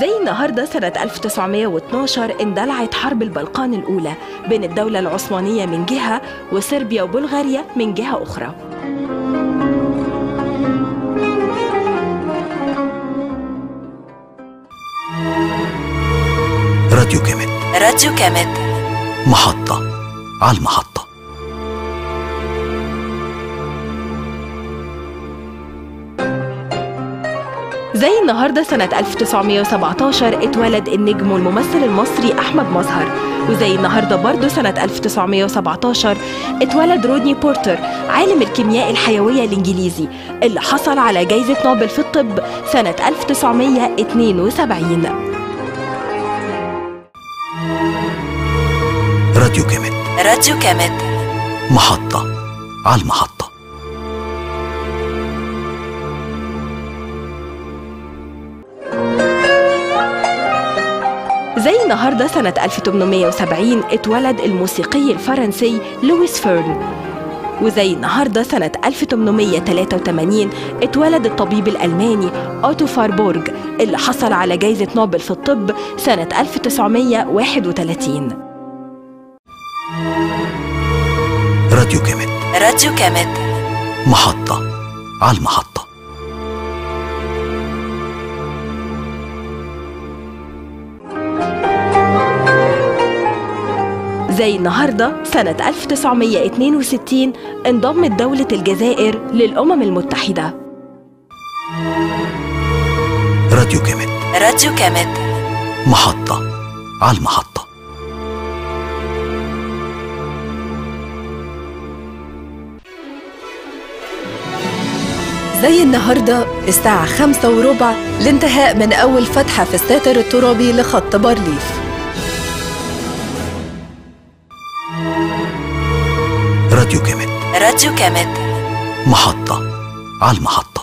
زي النهاردة سنة 1912 اندلعت حرب البلقان الأولى بين الدولة العثمانية من جهة وصربيا وبلغاريا من جهة أخرى. راديو كامل. راديو كامل، محطة على المحطة. زي النهاردة سنة 1917 اتولد النجم والممثل المصري أحمد مظهر. وزي النهاردة برضو سنة 1917 اتولد رودني بورتر عالم الكيمياء الحيوية الإنجليزي اللي حصل على جائزة نوبل في الطب سنة 1972. راديو كامل. راديو كامل، محطة على المحطة. زي النهاردة سنة 1870 اتولد الموسيقي الفرنسي لويس فيرن. وزي النهاردة سنة 1883 اتولد الطبيب الألماني أوتو فاربورغ اللي حصل على جائزة نوبل في الطب سنة 1931. راديو كامل. راديو كامل، محطة على المحطة. زي النهاردة سنة 1962 انضمت دولة الجزائر للأمم المتحدة. راديو كامل. راديو كامل، محطة على المحطة. زي النهاردة الساعة 5:15 الانتهاء من أول فتحة في الساتر الترابي لخط بارليف. راديو كامل. راديو كامل، محطة على المحطة.